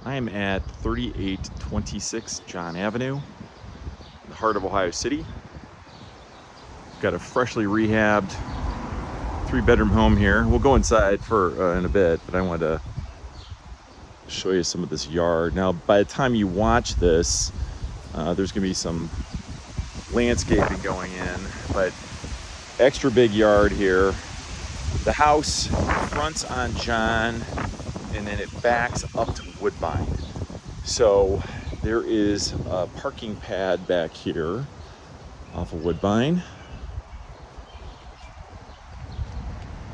I am at 3826 John Avenue, in the heart of Ohio City. Got a freshly rehabbed 3-bedroom home here. We'll go inside for in a bit, but I wanted to show you some of this yard. Now, by the time you watch this, there's gonna be some landscaping going in, but extra big yard here. The house fronts on John, and then it backs up to Woodbine. So there is a parking pad back here off of Woodbine.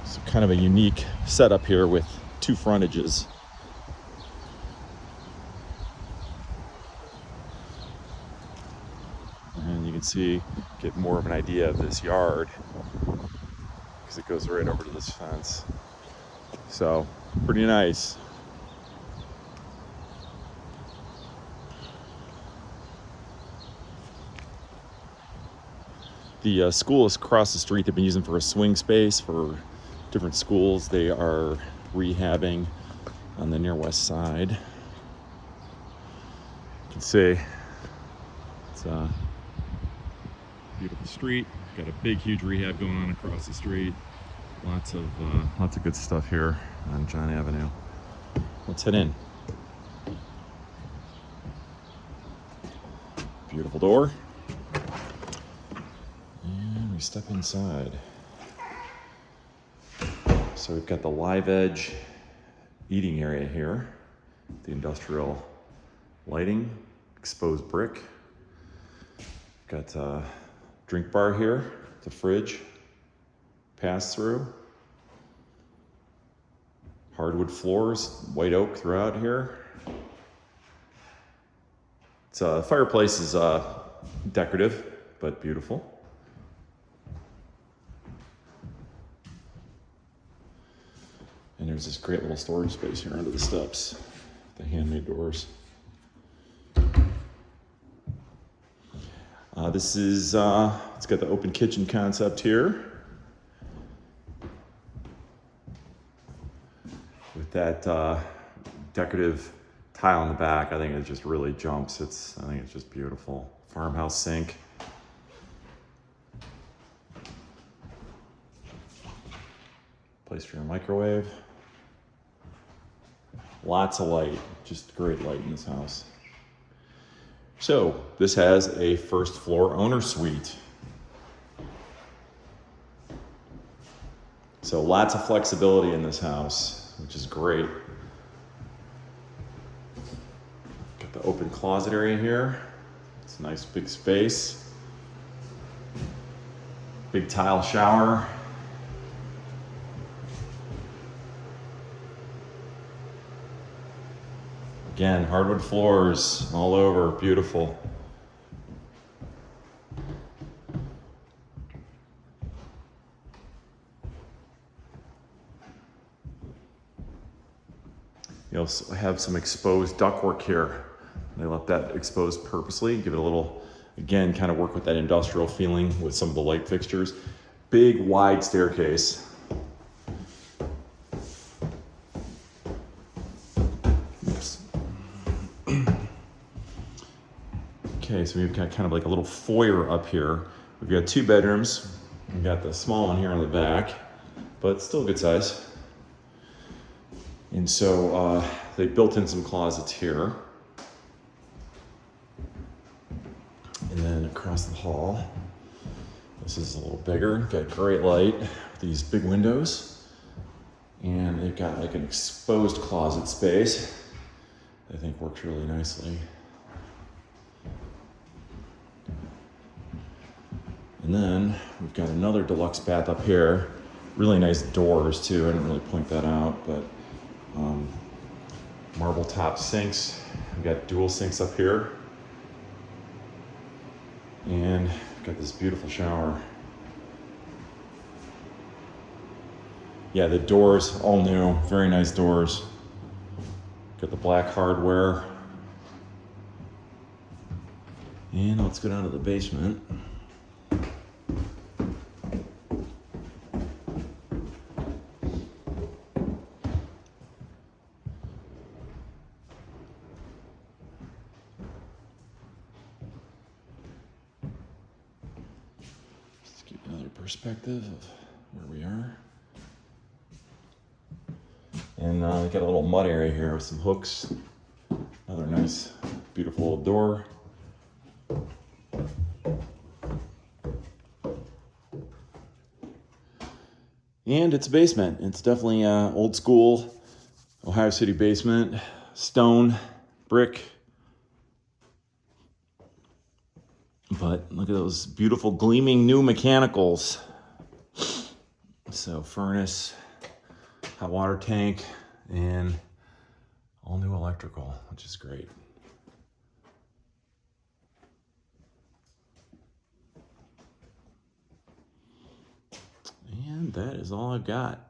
So kind of a unique setup here with 2 frontages. And you can see, get more of an idea of this yard because it goes right over to this fence. So pretty nice. The school is across the street. They've been using for a swing space for different schools. They are rehabbing on the near west side. You can see it's a beautiful street. Got a big, huge rehab going on across the street. Lots of good stuff here on John Avenue. Let's head in. Beautiful door. And we step inside. So we've got the live edge eating area here. The industrial lighting, exposed brick. Got a drink bar here, the fridge, pass through. Hardwood floors, white oak throughout here. It's fireplace is decorative, but beautiful. And there's this great little storage space here under the steps, the handmade doors. This is, it's got the open kitchen concept here. With that decorative tile in the back, I think it just really jumps. I think it's just beautiful. Farmhouse sink. Place for your microwave. Lots of light, just great light in this house. So this has a first floor owner suite. So lots of flexibility in this house, which is great. Got the open closet area here. It's a nice big space. Big tile shower. Again, hardwood floors all over, beautiful. You also have some exposed ductwork here. They left that exposed purposely, give it a little, again, kind of work with that industrial feeling with some of the light fixtures. Big, wide staircase. Okay, so we've got kind of like a little foyer up here. We've got 2 bedrooms. We've got the small one here on the back, but still good size. And so they built in some closets here. And then across the hall, this is a little bigger. Got great light with these big windows. And they've got like an exposed closet space that I think works really nicely. And then we've got another deluxe bath up here. Really nice doors too. I didn't really point that out, but marble top sinks. We've got dual sinks up here. And we've got this beautiful shower. Yeah, the doors, all new, very nice doors. Got the black hardware. And let's go down to the basement. perspective of where we are. And we got a little mud area here with some hooks. Another nice, beautiful little door. And it's a basement. It's definitely old school Ohio City basement. Stone, brick. But look at those beautiful gleaming new mechanicals. So furnace, hot water tank, and all new electrical, which is great. And that is all I've got.